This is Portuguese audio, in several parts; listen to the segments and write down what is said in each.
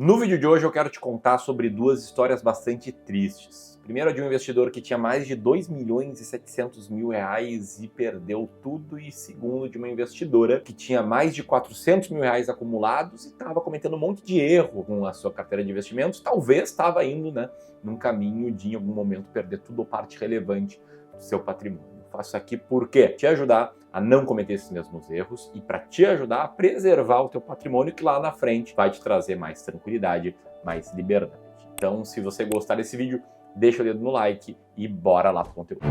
No vídeo de hoje eu quero te contar sobre duas histórias bastante tristes. Primeiro, de um investidor que tinha mais de 2.700.000 reais e perdeu tudo. E segundo, de uma investidora que tinha mais de 400 mil reais acumulados e estava cometendo um monte de erro com a sua carteira de investimentos. Talvez estava indo, num caminho de, em algum momento, perder tudo ou parte relevante do seu patrimônio. Eu faço aqui por quê? Te ajudar a não cometer esses mesmos erros e para te ajudar a preservar o teu patrimônio, que lá na frente vai te trazer mais tranquilidade, mais liberdade. Então, se você gostar desse vídeo, deixa o dedo no like e bora lá pro conteúdo.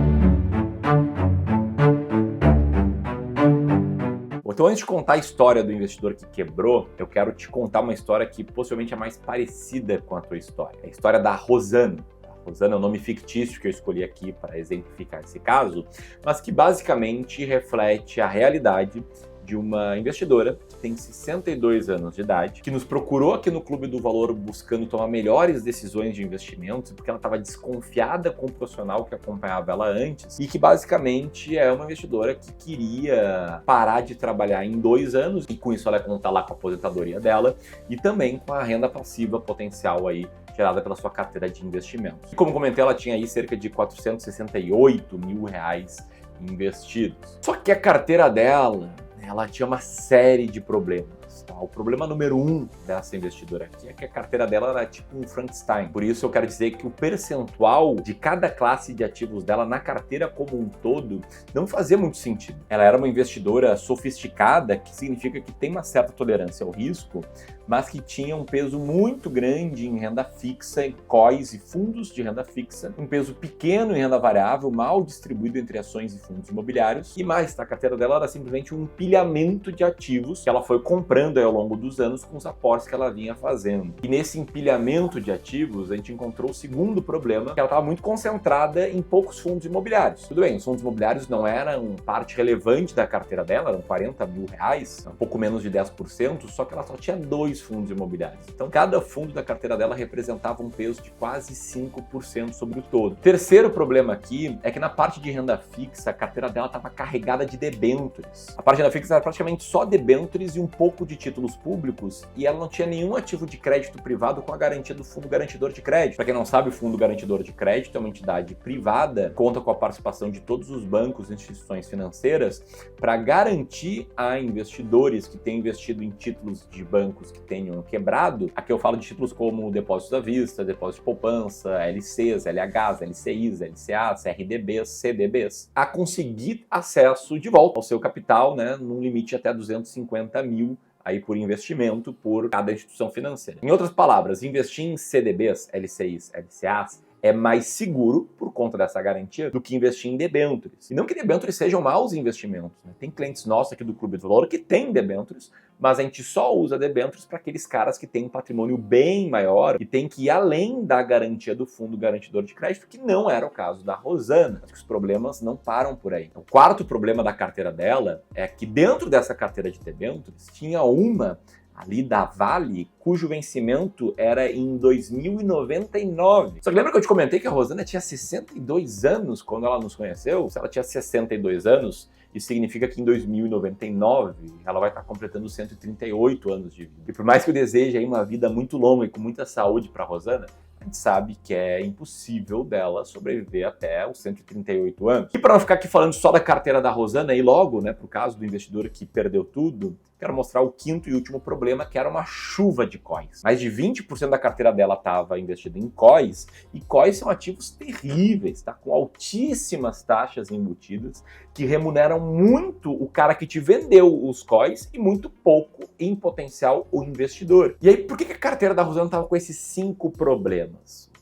Então, antes de contar a história do investidor que quebrou, eu quero te contar uma história que possivelmente é mais parecida com a tua história. É a história da Rosana. Rosana é o nome fictício que eu escolhi aqui para exemplificar esse caso, mas que basicamente reflete a realidade de uma investidora que tem 62 anos de idade, que nos procurou aqui no Clube do Valor buscando tomar melhores decisões de investimentos, porque ela estava desconfiada com o profissional que acompanhava ela antes, e que basicamente é uma investidora que queria parar de trabalhar em 2 anos, e com isso ela ia contar lá com a aposentadoria dela, e também com a renda passiva potencial aí gerada pela sua carteira de investimentos. E como comentei, ela tinha aí cerca de 468 mil reais investidos. Só que a carteira dela, ela tinha uma série de problemas. Tá? O problema número 1 dessa investidora aqui é que a carteira dela era tipo um Frankenstein. Por isso eu quero dizer que o percentual de cada classe de ativos dela na carteira como um todo não fazia muito sentido. Ela era uma investidora sofisticada, que significa que tem uma certa tolerância ao risco, mas que tinha um peso muito grande em renda fixa, em COIs e fundos de renda fixa, um peso pequeno em renda variável, mal distribuído entre ações e fundos imobiliários, e mais, a carteira dela era simplesmente um empilhamento de ativos que ela foi comprando ao longo dos anos com os aportes que ela vinha fazendo. E nesse empilhamento de ativos, a gente encontrou o segundo problema, que ela estava muito concentrada em poucos fundos imobiliários. Tudo bem, os fundos imobiliários não eram parte relevante da carteira dela, eram 40 mil reais, um pouco menos de 10%, só que ela só tinha 2 fundos imobiliários. Então, cada fundo da carteira dela representava um peso de quase 5% sobre o todo. Terceiro problema aqui é que na parte de renda fixa, a carteira dela estava carregada de debêntures. A parte de renda fixa era praticamente só debêntures e um pouco de títulos públicos, e ela não tinha nenhum ativo de crédito privado com a garantia do Fundo Garantidor de Crédito. Para quem não sabe, o Fundo Garantidor de Crédito é uma entidade privada, conta com a participação de todos os bancos e instituições financeiras para garantir a investidores que têm investido em títulos de bancos que tenham quebrado. Aqui eu falo de títulos como depósitos à vista, depósito de poupança, LCs, LHs, LCIs, LCAs, RDBs, CDBs, a conseguir acesso de volta ao seu capital, num limite até 250 mil aí por investimento por cada instituição financeira. Em outras palavras, investir em CDBs, LCIs, LCAs é mais seguro por conta dessa garantia do que investir em debêntures. E não que debêntures sejam maus investimentos. Tem clientes nossos aqui do Clube do Valor que têm debêntures, mas a gente só usa debêntures para aqueles caras que têm um patrimônio bem maior e tem que ir além da garantia do Fundo Garantidor de Crédito, que não era o caso da Rosana. Acho que os problemas não param por aí. O quarto problema da carteira dela é que dentro dessa carteira de debêntures tinha uma ali da Vale, cujo vencimento era em 2099. Só que lembra que eu te comentei que a Rosana tinha 62 anos quando ela nos conheceu? Se ela tinha 62 anos, isso significa que em 2099 ela vai estar completando 138 anos de vida. E por mais que eu deseje aí uma vida muito longa e com muita saúde para a Rosana, a gente sabe que é impossível dela sobreviver até os 138 anos. E para não ficar aqui falando só da carteira da Rosana, e logo, pro caso do investidor que perdeu tudo, quero mostrar o quinto e último problema, que era uma chuva de COIs. Mais de 20% da carteira dela estava investida em COIs, e COIs são ativos terríveis, com altíssimas taxas embutidas, que remuneram muito o cara que te vendeu os COIs e muito pouco, em potencial, o investidor. E aí, por que a carteira da Rosana estava com esses 5 problemas?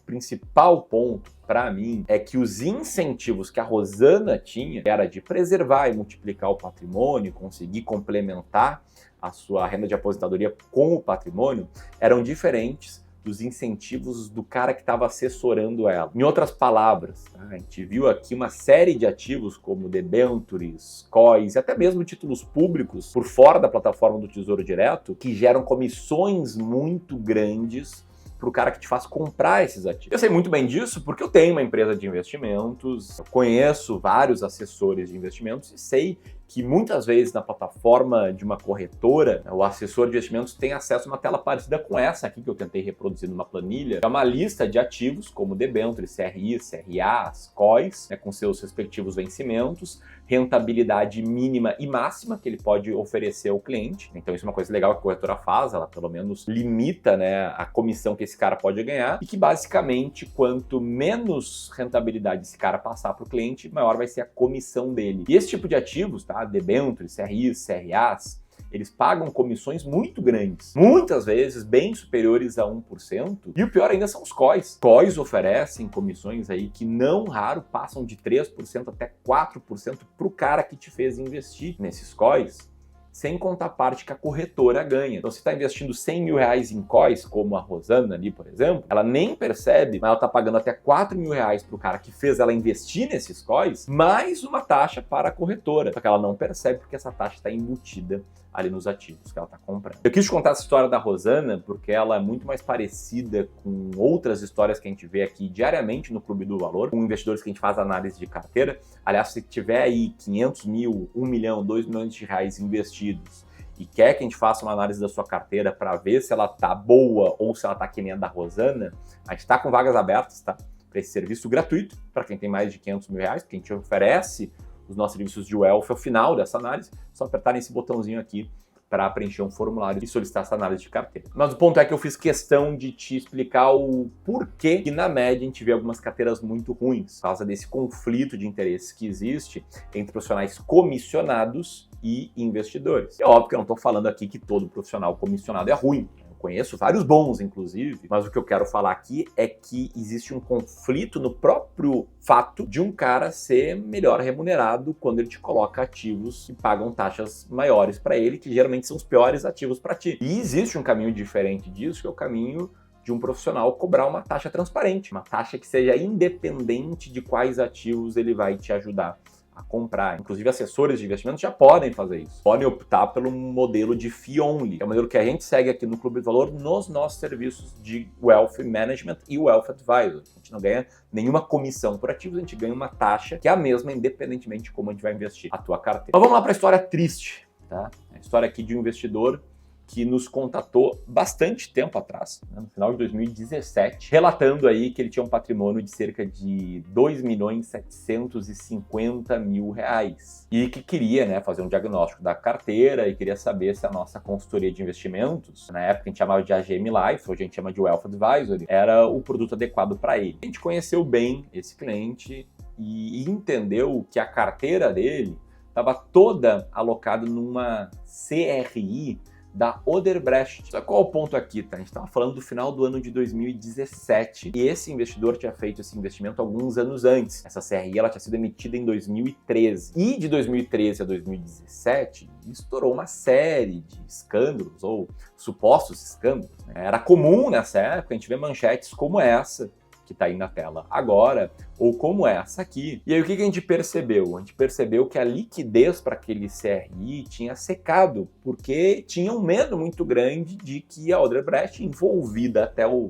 O principal ponto, para mim, é que os incentivos que a Rosana tinha, que era de preservar e multiplicar o patrimônio, conseguir complementar a sua renda de aposentadoria com o patrimônio, eram diferentes dos incentivos do cara que estava assessorando ela. Em outras palavras, a gente viu aqui uma série de ativos como debêntures, COIs e até mesmo títulos públicos por fora da plataforma do Tesouro Direto, que geram comissões muito grandes para o cara que te faz comprar esses ativos. Eu sei muito bem disso porque eu tenho uma empresa de investimentos, eu conheço vários assessores de investimentos e sei que muitas vezes na plataforma de uma corretora, o assessor de investimentos tem acesso a uma tela parecida com essa aqui que eu tentei reproduzir numa planilha. É uma lista de ativos como debêntures, CRI, CRAs, COIs, né, com seus respectivos vencimentos, rentabilidade mínima e máxima que ele pode oferecer ao cliente. Então isso é uma coisa legal que a corretora faz, ela pelo menos limita, né, a comissão que esse cara pode ganhar e que basicamente quanto menos rentabilidade esse cara passar para o cliente, maior vai ser a comissão dele. E esse tipo de ativos, tá, debêntures, CRIs, CRAs, eles pagam comissões muito grandes, muitas vezes bem superiores a 1%, e o pior ainda são os COIs. COIs oferecem comissões aí que não raro passam de 3% até 4% para o cara que te fez investir nesses COIs, sem contar a parte que a corretora ganha. Então, se está investindo 100 mil reais em COIs, como a Rosana ali, por exemplo, ela nem percebe, mas ela está pagando até 4 mil reais para o cara que fez ela investir nesses COIs, mais uma taxa para a corretora. Só que ela não percebe porque essa taxa está embutida ali nos ativos que ela está comprando. Eu quis te contar essa história da Rosana porque ela é muito mais parecida com outras histórias que a gente vê aqui diariamente no Clube do Valor, com investidores que a gente faz análise de carteira. Aliás, se tiver aí 500 mil, 1 milhão, 2 milhões de reais investidos e quer que a gente faça uma análise da sua carteira para ver se ela tá boa ou se ela tá que nem a da Rosana, a gente está com vagas abertas, tá? Para esse serviço gratuito, para quem tem mais de 500 mil reais, porque a gente oferece os nossos serviços de wealth ao final dessa análise, só apertar nesse botãozinho aqui para preencher um formulário e solicitar essa análise de carteira. Mas o ponto é que eu fiz questão de te explicar o porquê que, na média, a gente vê algumas carteiras muito ruins, por causa desse conflito de interesses que existe entre profissionais comissionados e investidores. É óbvio que eu não estou falando aqui que todo profissional comissionado é ruim. Conheço vários bons, inclusive, mas o que eu quero falar aqui é que existe um conflito no próprio fato de um cara ser melhor remunerado quando ele te coloca ativos que pagam taxas maiores para ele, que geralmente são os piores ativos para ti. E existe um caminho diferente disso, que é o caminho de um profissional cobrar uma taxa transparente, uma taxa que seja independente de quais ativos ele vai te ajudar a comprar. Inclusive, assessores de investimentos já podem fazer isso. Podem optar pelo modelo de fee only, que é o modelo que a gente segue aqui no Clube do Valor nos nossos serviços de Wealth Management e Wealth Advisor. A gente não ganha nenhuma comissão por ativos, a gente ganha uma taxa que é a mesma, independentemente de como a gente vai investir a tua carteira. Mas vamos lá para a história triste, tá? A história aqui de um investidor que nos contatou bastante tempo atrás, né, no final de 2017, relatando aí que ele tinha um patrimônio de cerca de 2.750.000 reais e que queria, né, fazer um diagnóstico da carteira e queria saber se a nossa consultoria de investimentos, na época a gente chamava de AGM Life, hoje a gente chama de Wealth Advisory, era o produto adequado para ele. A gente conheceu bem esse cliente e entendeu que a carteira dele estava toda alocada numa CRI da Odebrecht. Só qual é o ponto aqui, tá? A gente estava falando do final do ano de 2017 e esse investidor tinha feito esse investimento alguns anos antes. Essa CRI ela tinha sido emitida em 2013. E de 2013 a 2017 estourou uma série de escândalos ou supostos escândalos, né? Era comum nessa época a gente ver manchetes como essa que está aí na tela agora, ou como essa aqui. E aí o que a gente percebeu? A gente percebeu que a liquidez para aquele CRI tinha secado, porque tinha um medo muito grande de que a Odebrecht, envolvida até o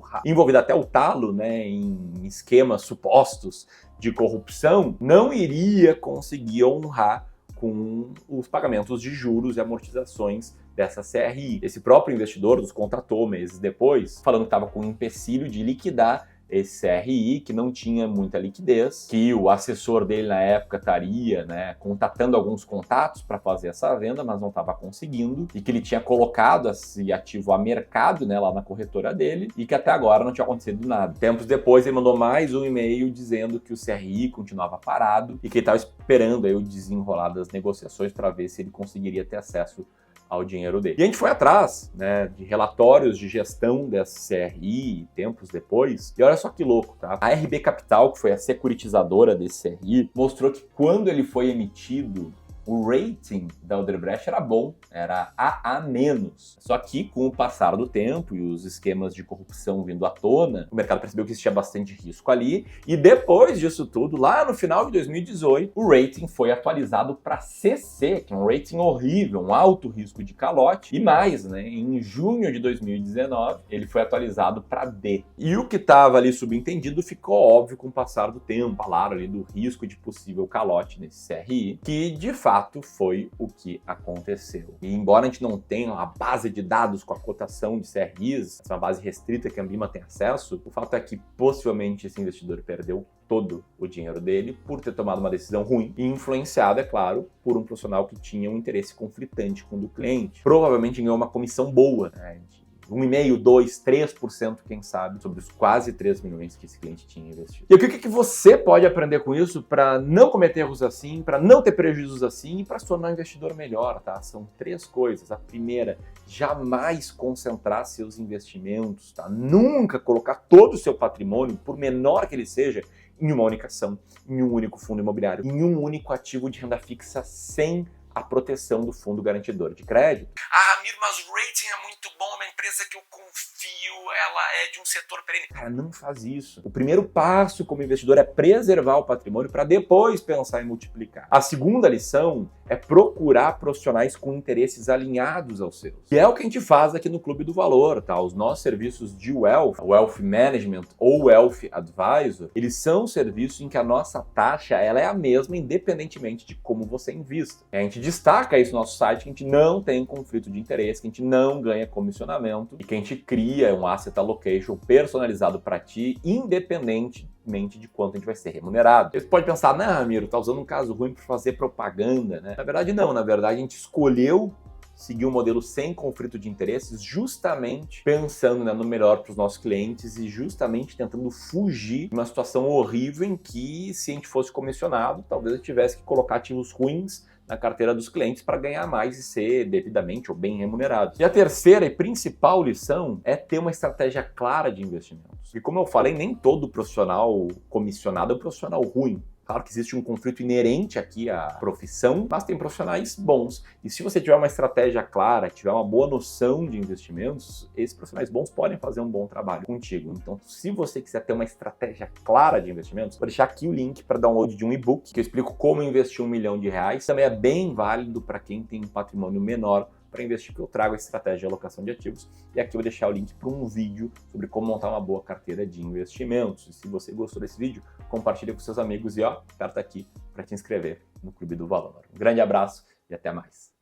talo, né, em esquemas supostos de corrupção, não iria conseguir honrar com os pagamentos de juros e amortizações dessa CRI. Esse próprio investidor nos contatou meses depois, falando que estava com um empecilho de liquidar esse CRI, que não tinha muita liquidez, que o assessor dele na época estaria, né, contatando alguns contatos para fazer essa venda, mas não estava conseguindo, e que ele tinha colocado esse ativo a mercado, né, lá na corretora dele, e que até agora não tinha acontecido nada. Tempos depois ele mandou mais um e-mail dizendo que o CRI continuava parado e que ele estava esperando aí o desenrolar das negociações para ver se ele conseguiria ter acesso ao dinheiro dele. E a gente foi atrás, né, de relatórios de gestão dessa CRI tempos depois, e olha só que louco, tá? A RB Capital, que foi a securitizadora desse CRI, mostrou que quando ele foi emitido, o rating da Odebrecht era bom, era AA-. Só que com o passar do tempo e os esquemas de corrupção vindo à tona, o mercado percebeu que existia bastante risco ali, e depois disso tudo, lá no final de 2018, o rating foi atualizado para CC, que é um rating horrível, um alto risco de calote, e mais, né, em junho de 2019, ele foi atualizado para D. E o que estava ali subentendido ficou óbvio com o passar do tempo, falaram ali do risco de possível calote nesse CRI, que de fato fato foi o que aconteceu. E embora a gente não tenha uma base de dados com a cotação de CRIs, essa é uma base restrita que a Ambima tem acesso, o fato é que possivelmente esse investidor perdeu todo o dinheiro dele por ter tomado uma decisão ruim e influenciado, é claro, por um profissional que tinha um interesse conflitante com o do cliente. Provavelmente ganhou uma comissão boa, né, de 1,5%, 2%, 3%, quem sabe, sobre os quase 3 milhões que esse cliente tinha investido. E o que você pode aprender com isso para não cometer erros assim, para não ter prejuízos assim e para se tornar um investidor melhor, tá? São 3 coisas. A primeira, jamais concentrar seus investimentos, tá? Nunca colocar todo o seu patrimônio, por menor que ele seja, em uma única ação, em um único fundo imobiliário, em um único ativo de renda fixa sem a proteção do fundo garantidor de crédito. Ah, Ramiro, mas o rating é muito bom, é uma empresa que eu confio, ela é de um setor perene. Cara, não faz isso. O primeiro passo como investidor é preservar o patrimônio para depois pensar em multiplicar. A segunda lição é procurar profissionais com interesses alinhados aos seus. Que é o que a gente faz aqui no Clube do Valor, tá? Os nossos serviços de Wealth Management ou Wealth Advisor, eles são serviços em que a nossa taxa ela é a mesma independentemente de como você invista. A gente destaca isso no nosso site, que a gente não tem conflito de interesse, que a gente não ganha comissionamento e que a gente cria um asset allocation personalizado para ti, independentemente de quanto a gente vai ser remunerado. Você pode pensar, não, Ramiro, tá usando um caso ruim para fazer propaganda, né? Na verdade, não. Na verdade, a gente escolheu seguir um modelo sem conflito de interesses, justamente pensando, né, no melhor para os nossos clientes e justamente tentando fugir de uma situação horrível em que, se a gente fosse comissionado, talvez eu tivesse que colocar ativos ruins na carteira dos clientes para ganhar mais e ser devidamente ou bem remunerado. E a terceira e principal lição é ter uma estratégia clara de investimentos. E como eu falei, nem todo profissional comissionado é um profissional ruim. Claro que existe um conflito inerente aqui à profissão, mas tem profissionais bons. E se você tiver uma estratégia clara, tiver uma boa noção de investimentos, esses profissionais bons podem fazer um bom trabalho contigo. Então, se você quiser ter uma estratégia clara de investimentos, vou deixar aqui o link para download de um e-book que eu explico como investir R$1 milhão. Também é bem válido para quem tem um patrimônio menor para investir, porque eu trago a estratégia de alocação de ativos. E aqui eu vou deixar o link para um vídeo sobre como montar uma boa carteira de investimentos. E se você gostou desse vídeo, compartilha com seus amigos e aperta aqui para te inscrever no Clube do Valor. Um grande abraço e até mais.